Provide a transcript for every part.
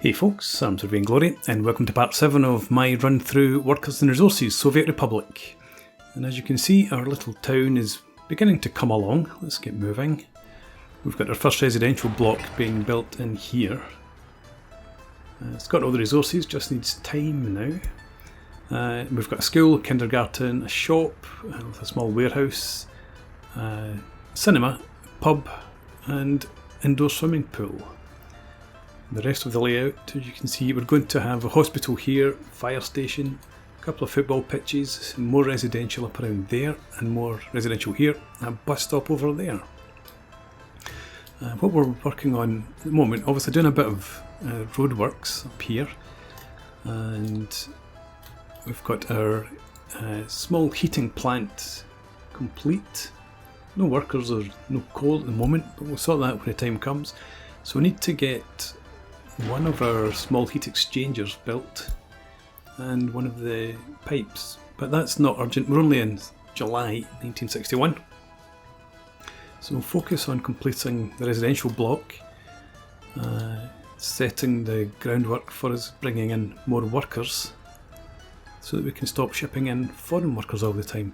Hey folks, I'm Sir Vainglory, and welcome to part 7 of my run through Workers and Resources, Soviet Republic. And as you can see, our little town is beginning to come along. Let's get moving. We've got our first residential block being built in here. It's got all the resources, just needs time now. We've got a school, kindergarten, a shop with a small warehouse, cinema, pub, and indoor swimming pool. The rest of the layout, as you can see, we're going to have a hospital here, fire station, a couple of football pitches, more residential up around there, and more residential here, and a bus stop over there. What we're working on at the moment, obviously doing a bit of roadworks up here, and we've got our small heating plant complete. No workers or no coal at the moment, but we'll sort that out when the time comes. So we need to get one of our small heat exchangers built and one of the pipes, but that's not urgent. We're only in July 1961, so we'll focus on completing the residential block, setting the groundwork for us bringing in more workers so that we can stop shipping in foreign workers all the time.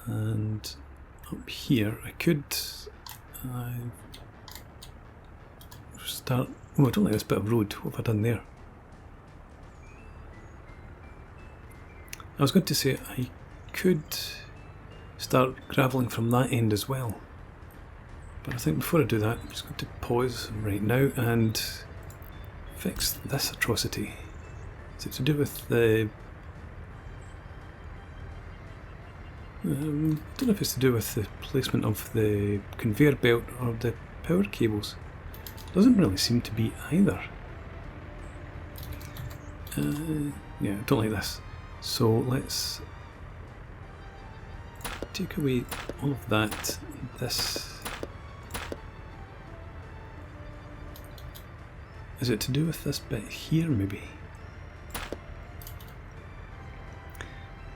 And up here I could start. Oh, I don't like this bit of road. What have I done there? I was going to say I could start gravelling from that end as well, but I think before I do that I'm just going to pause right now and fix this atrocity. Is it to do with the I don't know if it's to do with the placement of the conveyor belt or the power cables. Doesn't really seem to be either. Yeah, I don't like this. So let's take away all of that. This. Is it to do with this bit here, maybe?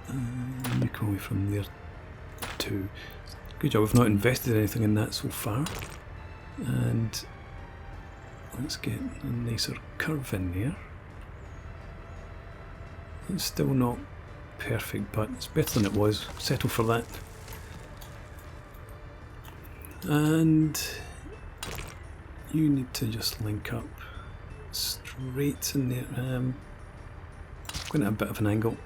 You come away from there too. Good job, we've not invested anything in that so far. And let's get a nicer curve in there. It's still not perfect, but it's better than it was. Settle for that. And you need to just link up straight in there. Going at a bit of an angle.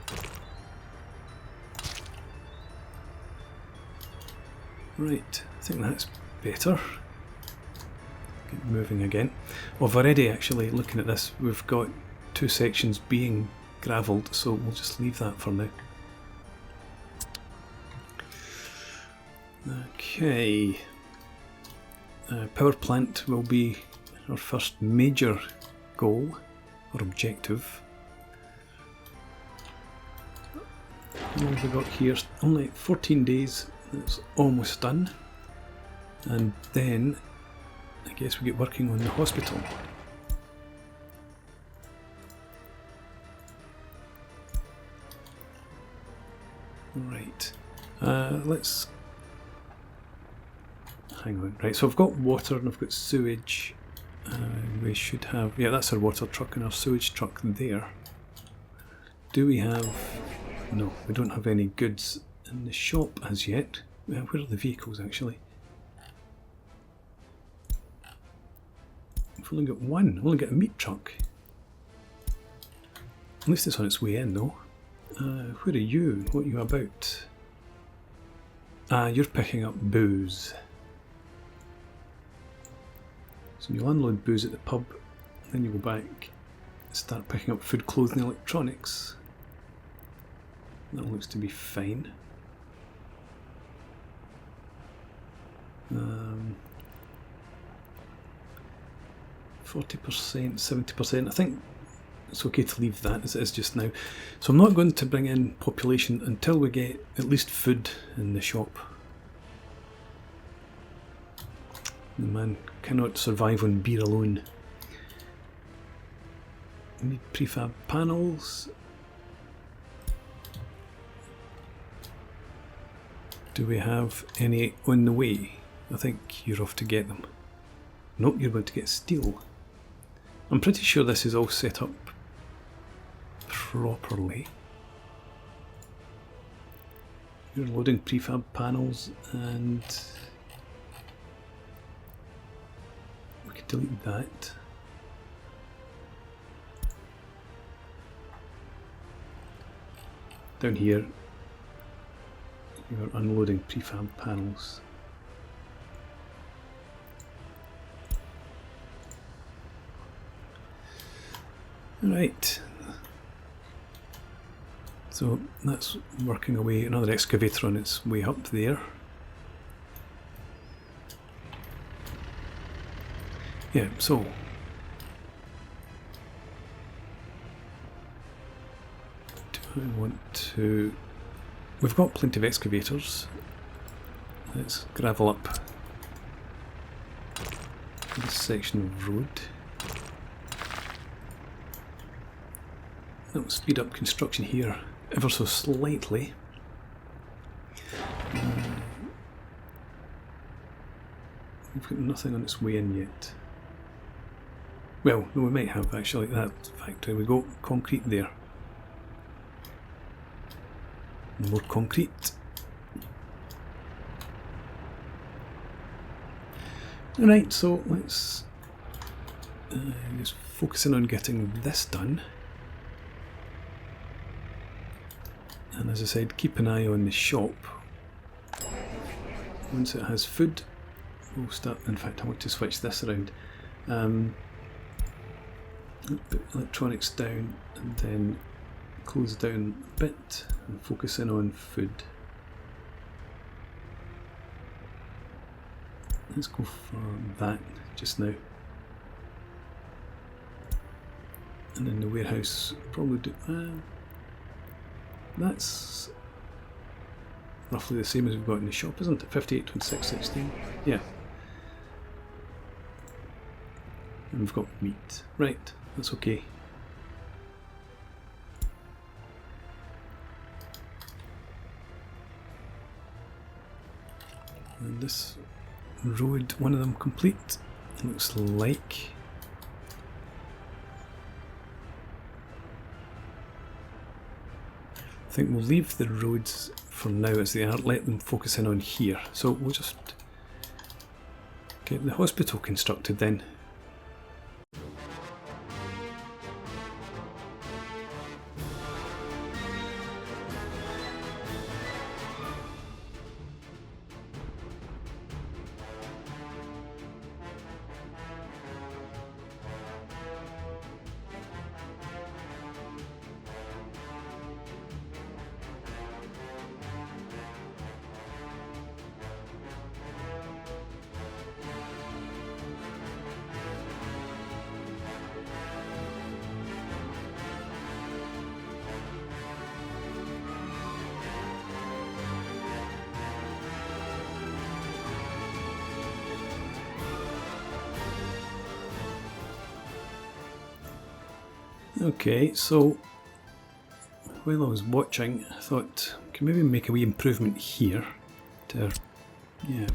Right, I think that's better. Get moving again. Well, I've already actually, looking at this, we've got two sections being gravelled, so we'll just leave that for now. Okay. Power plant will be our first major goal or objective. What have we got here? Only 14 days. It's almost done, and then I guess we get working on the hospital. Right, let's hang on. Right, so I've got water and I've got sewage. We should have, yeah, that's our water truck and our sewage truck there. Do we have? No, we don't have any goods in the shop as yet. Where are the vehicles actually? We've only got one. I've only got a meat truck. At least it's on its way in though. Where are you? What are you about? You're picking up booze. So you'll unload booze at the pub, then you go back, start picking up food, clothing, electronics. That looks to be fine. 40%, 70%. I think it's okay to leave that as it is just now. So I'm not going to bring in population until we get at least food in the shop. The man cannot survive on beer alone. We need prefab panels. Do we have any on the way? I think you're off to get them. Nope, you're about to get steel. I'm pretty sure this is all set up properly. You're loading prefab panels, and we could delete that. Down here, you're unloading prefab panels. Right, so that's working away, another excavator on its way up there. Yeah, so do I want to... We've got plenty of excavators. Let's gravel up this section of road. That will speed up construction here ever so slightly. We've got nothing on its way in yet. Well, no, we might have actually. That factory, we go concrete there. More concrete. Alright, so let's just focus in on getting this done. And as I said, keep an eye on the shop. Once it has food, we'll start. In fact, I want to switch this around. Put electronics down and then close down a bit and focus in on food. Let's go for that just now. And then the warehouse probably do. That's roughly the same as we've got in the shop, isn't it? 58, 26, 16. Yeah. And we've got meat. Right, that's okay. And this road, one of them complete, looks like. I think we'll leave the roads for now as they are, let them focus in on here. So we'll just get the hospital constructed then. Okay, so while I was watching, I thought I could maybe make a wee improvement here to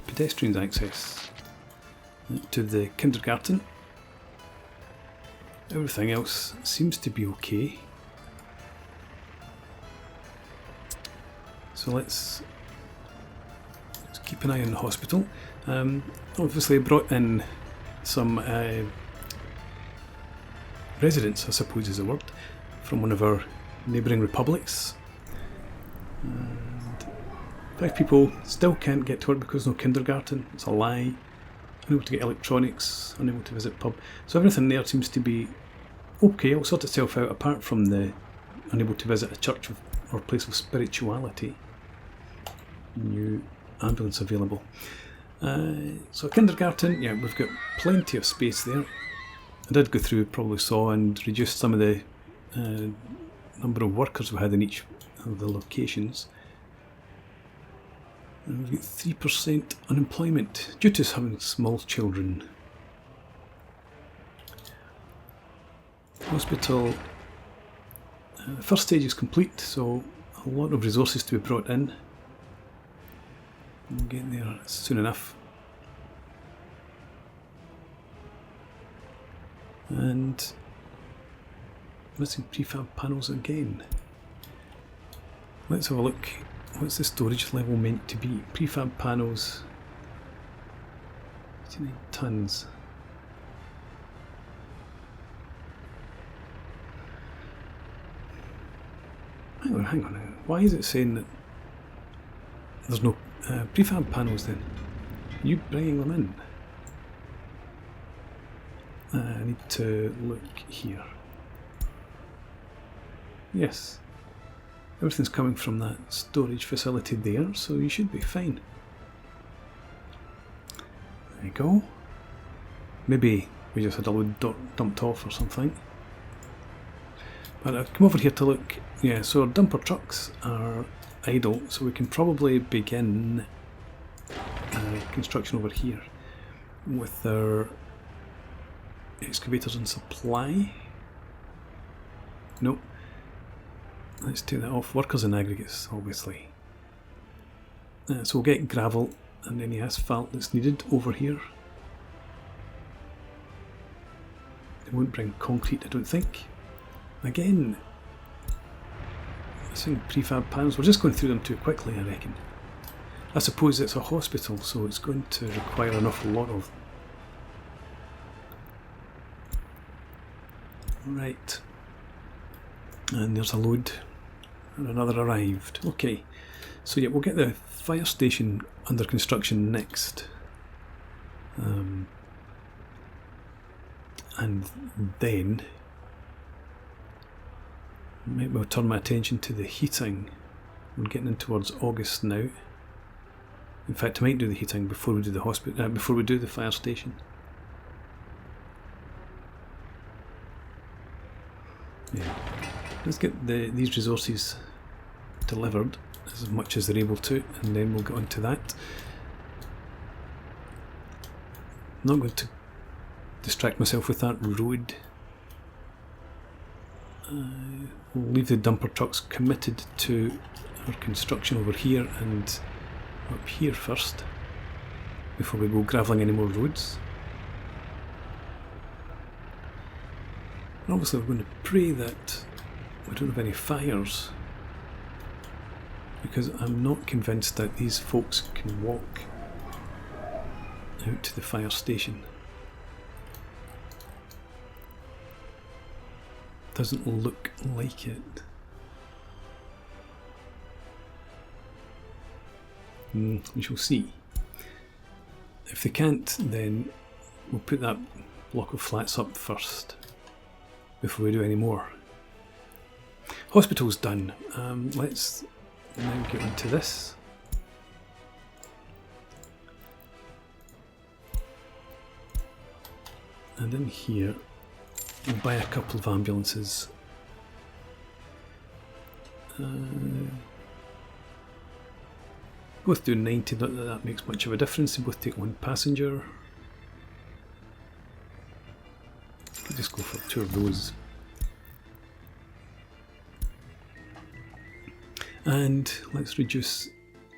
pedestrians access to the kindergarten. Everything else seems to be okay. So let's keep an eye on the hospital. Obviously I brought in some residents, I suppose is the word, from one of our neighbouring republics. And 5 people still can't get to work because no kindergarten. It's a lie. Unable to get electronics, unable to visit pub. So everything there seems to be okay, it'll sort itself out apart from the unable to visit a church or place of spirituality. New ambulance available. So kindergarten, yeah, we've got plenty of space there. I did go through, probably saw, and reduced some of the number of workers we had in each of the locations. And we've got 3% unemployment due to having small children. Hospital, the first stage is complete, so a lot of resources to be brought in. We'll get there soon enough. And missing prefab panels again. Let's have a look. What's the storage level meant to be? Prefab panels, 89 tons. Hang on. Why is it saying that there's no prefab panels then? Are you bringing them in? I need to look here. Yes. Everything's coming from that storage facility there, so you should be fine. There you go. Maybe we just had a load dumped off or something. But I've come over here to look. Yeah, so our dumper trucks are idle, so we can probably begin construction over here with our excavators in supply. Nope. Let's take that off. Workers and aggregates, obviously. So we'll get gravel and any asphalt that's needed over here. It won't bring concrete, I don't think. Again, missing prefab panels. We're just going through them too quickly, I reckon. I suppose it's a hospital, so it's going to require an awful lot of them. Right. And there's a load. And another arrived. Okay, so yeah, we'll get the fire station under construction next. And then maybe I'll turn my attention to the heating. We're getting in towards August now. In fact, I might do the heating before we do the hospital, before we do the fire station. Yeah. Let's get these resources delivered as much as they're able to, and then we'll get on to that. I'm not going to distract myself with that road. We'll leave the dumper trucks committed to our construction over here and up here first, before we go gravelling any more roads. And obviously we're going to pray that we don't have any fires, because I'm not convinced that these folks can walk out to the fire station. Doesn't look like it. We shall see. If they can't, then we'll put that block of flats up first before we do any more. Hospital's done. Let's now get onto this. And in here, we'll buy a couple of ambulances. Both do 90, not that that makes much of a difference. They both take one passenger. We'll just go for 2 of those. And let's reduce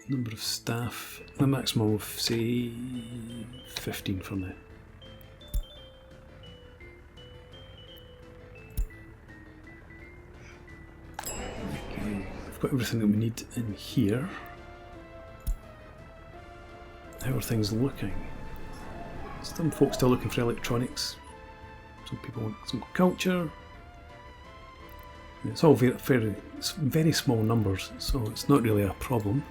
the number of staff, a maximum of say 15 for now. Okay, we've got everything that we need in here. How are things looking? Some folks still looking for electronics. Some people want some culture. It's all very small numbers, so it's not really a problem.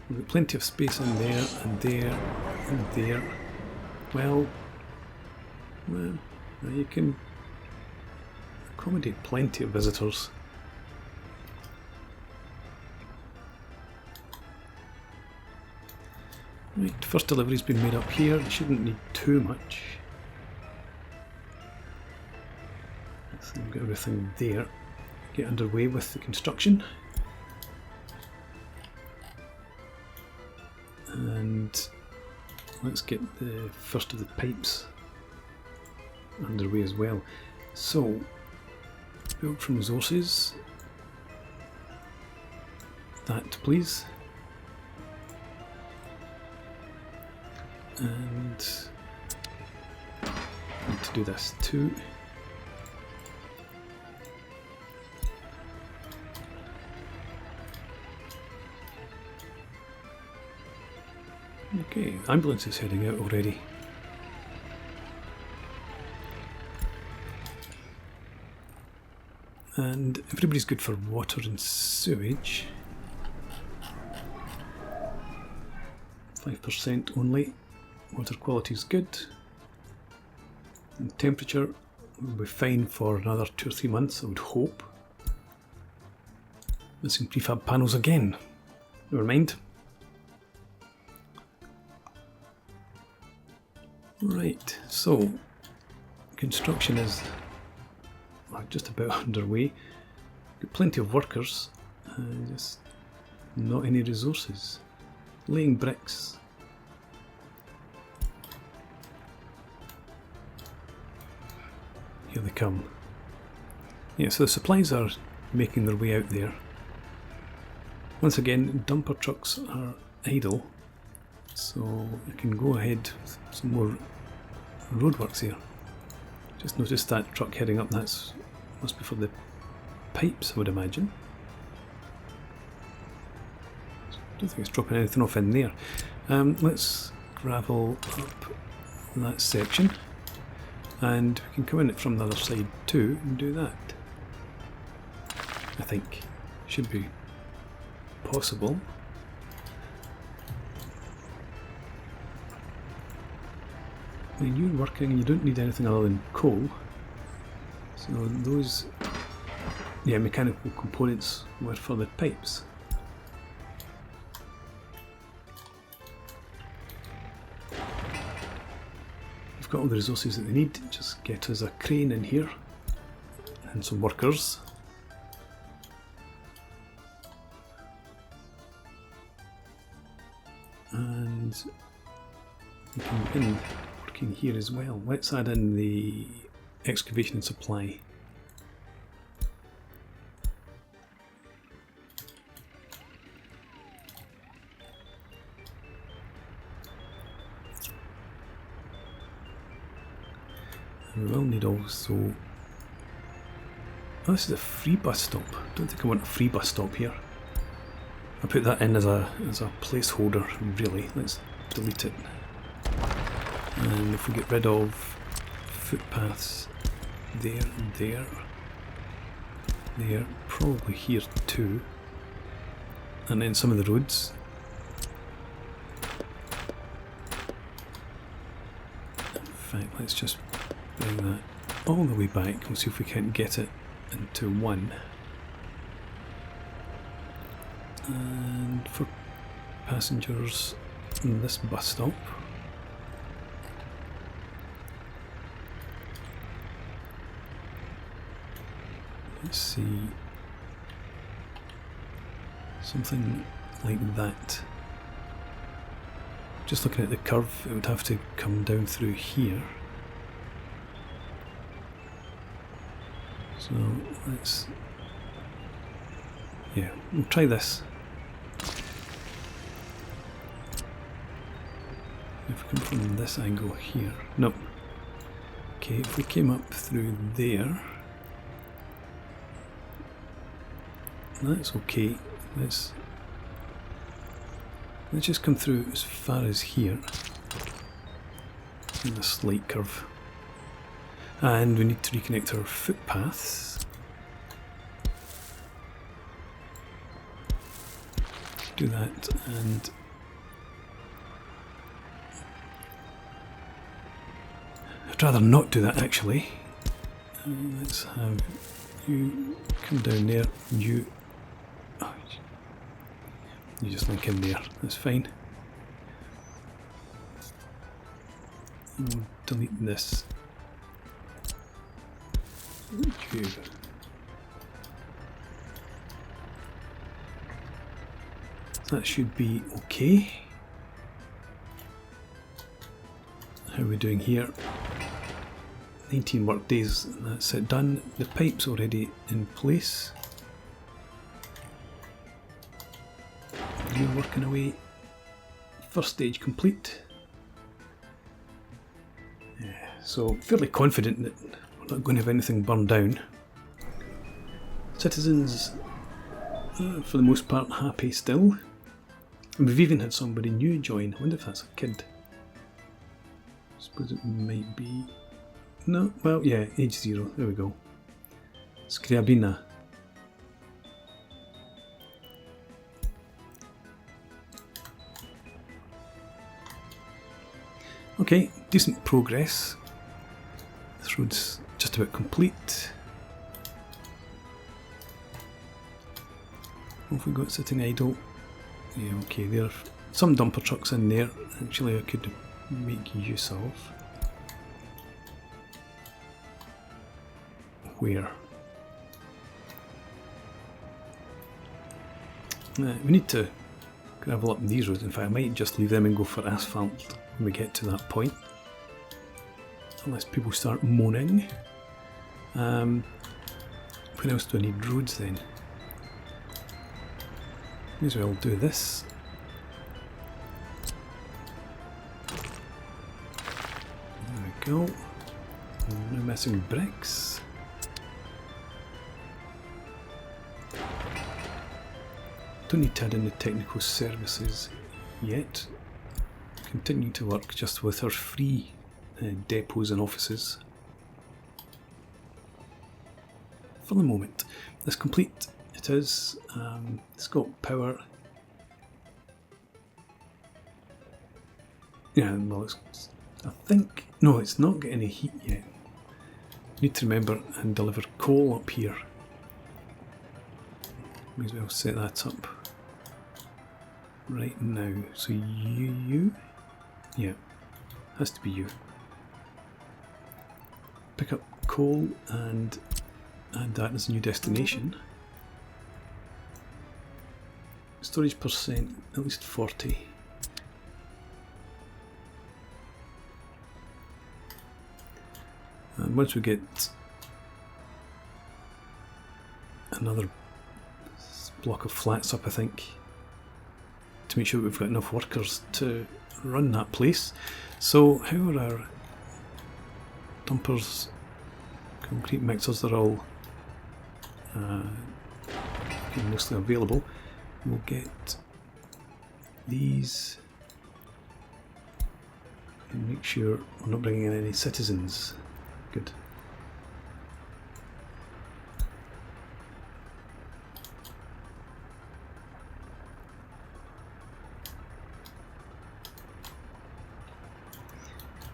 We've got plenty of space in there, and there, and there. Well, you can accommodate plenty of visitors. Right, first delivery's been made up here. You shouldn't need too much. Let's get everything there. Get underway with the construction. And let's get the first of the pipes underway as well. So, build from resources. That, please. And to do this too. Okay, ambulance is heading out already. And everybody's good for water and sewage. 5% only. Water quality is good. And temperature will be fine for another 2 or 3 months, I would hope. Missing prefab panels again. Never mind. Right, so construction is just about underway. Got plenty of workers, just not any resources. Laying bricks. Here they come. Yeah, so the supplies are making their way out there. Once again, dumper trucks are idle, so I can go ahead with some more roadworks here. Just noticed that truck heading up, that's must be for the pipes, I would imagine. Don't think it's dropping anything off in there. Let's gravel up that section, and we can come in it from the other side too and do that. I think should be possible. I mean, you're working and you don't need anything other than coal. So those, yeah, mechanical components were for the pipes. We've got all the resources that they need. Just get us a crane in here and some workers. And we can begin working here as well. Let's add in the excavation and supply. And we will need also... Oh, this is a free bus stop. I don't think I want a free bus stop here. I'll put that in as a placeholder, really. Let's delete it. And if we get rid of footpaths there and there, probably here too, and then some of the roads. In fact, let's just bring that all the way back. We'll see if we can get it into one. And for passengers, this bus stop. Let's see, something like that. Just looking at the curve, it would have to come down through here. So let's, yeah, we'll try this. If we come from this angle here, no. Okay, if we came up through there, that's okay. Let's just come through as far as here in a slight curve, and we need to reconnect our footpaths. Do that, and I'd rather not do that actually. Let's have you come down there, you just link in there, that's fine. And we'll delete this. You. That should be okay. How are we doing here? 19 work days, that's it done. The pipe's already in place. You're working away. First stage complete. Yes. So fairly confident that we're not going to have anything burned down. Citizens, for the most part, happy still. And we've even had somebody new join. I wonder if that's a kid. I suppose it might be. No, well, yeah, age 0. There we go. Scriabina. Okay, decent progress. This road's just about complete. What have we got sitting idle? Yeah, okay, there are some dumper trucks in there. Actually, I could make use of. Where? We need to gravel up these roads. In fact, I might just leave them and go for asphalt when we get to that point. Unless people start moaning. Where else do I need roads then? May as well do this. There we go. No missing bricks. Don't need to add in the technical services yet. Continue to work just with our free depots and offices. For the moment. That's complete. It is. It's got power. Yeah, well, it's, I think. No, it's not got any heat yet. Need to remember and deliver coal up here. May as well set that up right now. So you? Yeah, has to be you. Pick up coal and add that as a new destination. Storage percent, at least 40. And once we get another block of flats up, I think, to make sure we've got enough workers to run that place. So how are our dumpers, concrete mixers? They're all mostly available. We'll get these and make sure we're not bringing in any citizens. Good.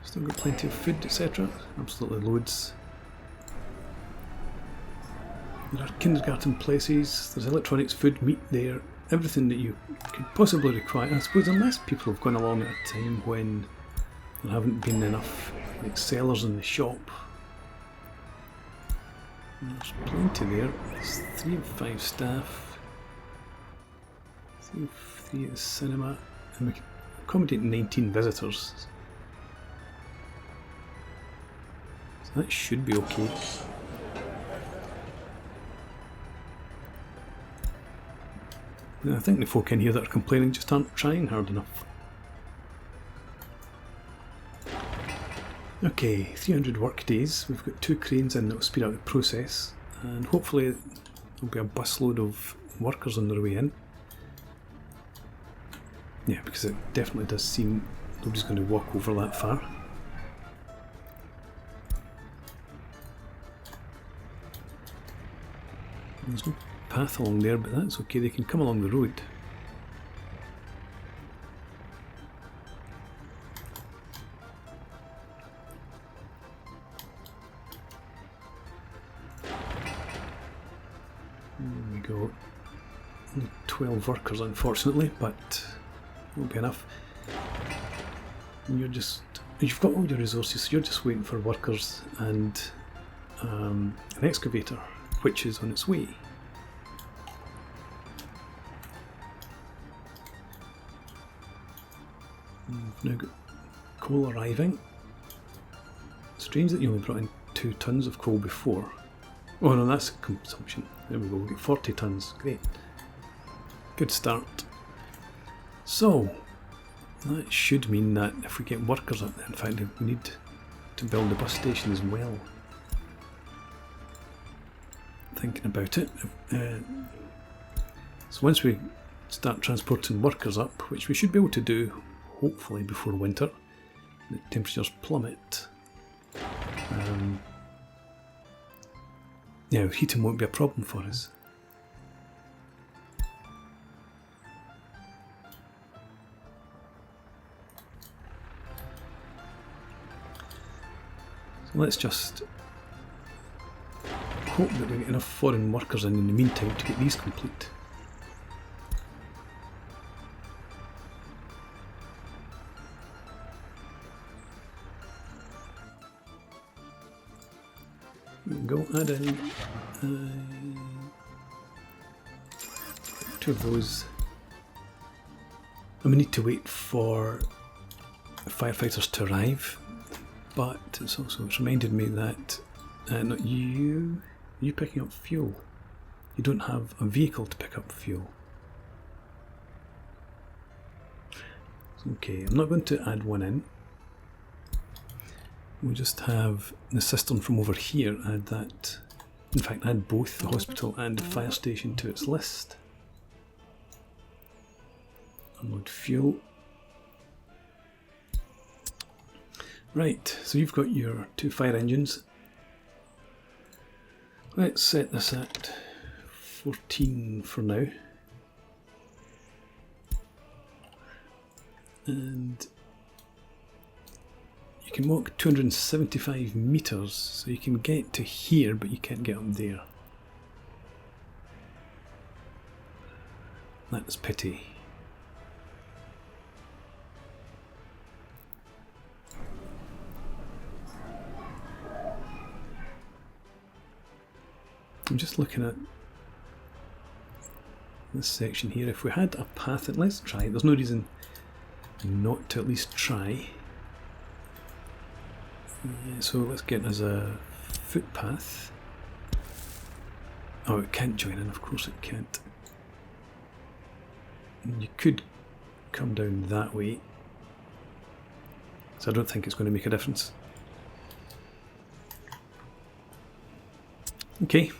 Still got plenty of food, etc. Absolutely loads. There are kindergarten places, there's electronics, food, meat there, everything that you could possibly require. I suppose unless people have gone along at a time when there haven't been enough like sellers in the shop. There's plenty there. There's 3 of 5 staff. 3 of 3 at the cinema. And we can accommodate 19 visitors. So that should be okay. I think the folk in here that are complaining just aren't trying hard enough. Okay, 300 work days. We've got 2 cranes in that will speed up the process, and hopefully there'll be a busload of workers on their way in. Yeah, because it definitely does seem nobody's going to walk over that far. There's no path along there, but that's okay, they can come along the road. There we go. Only 12 workers unfortunately, but won't be enough. And you've got all your resources, so you're just waiting for workers and an excavator, which is on its way. We've now got coal arriving. Strange that you only brought in 2 tons of coal before. Oh no, that's consumption. There we go, we'll get 40 tons. Great. Good start. So, that should mean that if we get workers up there, in fact we need to build the bus station as well. Thinking about it. So once we start transporting workers up, which we should be able to do hopefully before winter, the temperatures plummet. Yeah, heating won't be a problem for us. So let's just hope that we get enough foreign workers in the meantime to get these complete. There we go, add in 2 of those. And we need to wait for firefighters to arrive, but it's reminded me that not you picking up fuel. You don't have a vehicle to pick up fuel. Okay, I'm not going to add one in. We'll just have the cistern from over here, add that. In fact, add both the hospital and the fire station to its list. Unload fuel. Right, so you've got your 2 fire engines. Let's set this at 14 for now. And you can walk 275 meters, so you can get to here, but you can't get up there. That's pity. I'm just looking at this section here. If we had a path, and let's try it. There's no reason not to at least try. So let's get as a footpath. Oh, it can't join in, of course it can't. You could come down that way, so I don't think it's going to make a difference. Okay.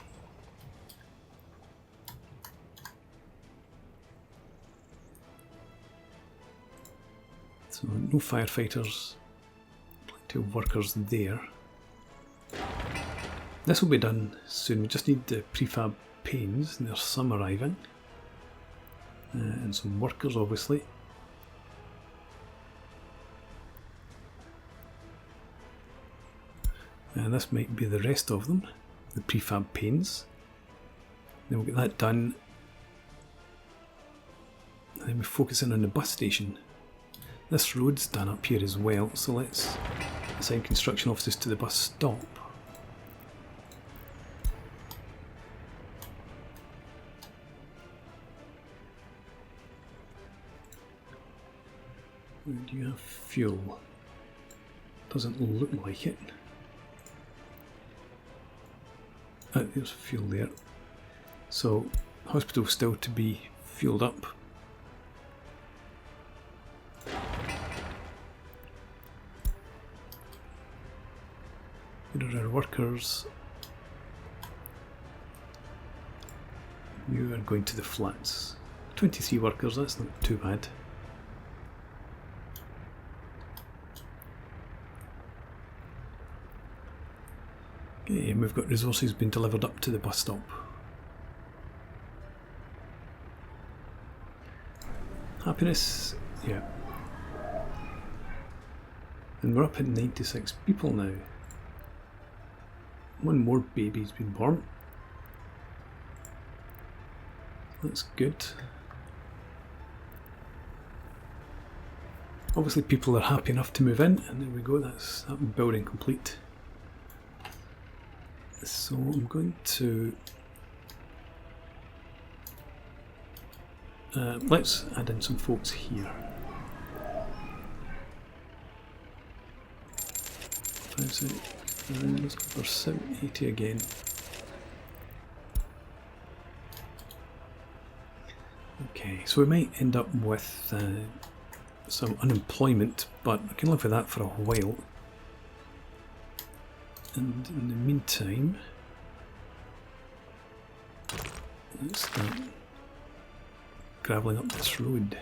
So no firefighters, plenty of workers there. This will be done soon. We just need the prefab panes, and there's some arriving. And some workers, obviously. And this might be the rest of them, the prefab panes. Then we'll get that done. And then we focus in on the bus station. This road's done up here as well, so let's assign construction offices to the bus stop. Do you have fuel? Doesn't look like it. There's fuel there. So, hospital still to be fueled up. Here are our workers. You are going to the flats. 23 workers, that's not too bad. Okay, and we've got resources being delivered up to the bus stop. Happiness, yeah. And we're up at 96 people now. One more baby's been born. That's good. Obviously people are happy enough to move in, and there we go, that's that building complete. So I'm going to let's add in some folks here. 5, 6, let's go for 780 again. Okay, so we might end up with some unemployment, but I can live with that for a while. And in the meantime, let's start gravelling up this road.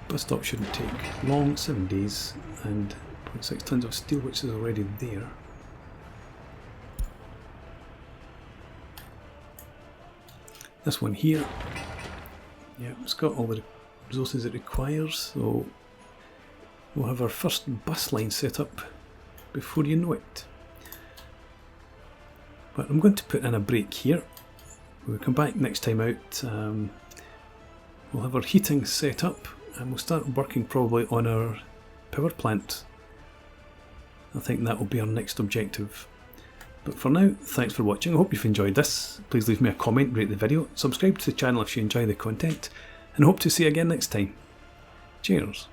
Bus stop shouldn't take long, 7 days, and 0.6 tons of steel, which is already there. This one here, yeah, it's got all the resources it requires, so we'll have our first bus line set up before you know it. But I'm going to put in a break here. When we come back next time out, we'll have our heating set up and we'll start working probably on our power plant. I think that will be our next objective. But for now, thanks for watching. I hope you've enjoyed this. Please leave me a comment, rate the video, subscribe to the channel if you enjoy the content, and hope to see you again next time. Cheers.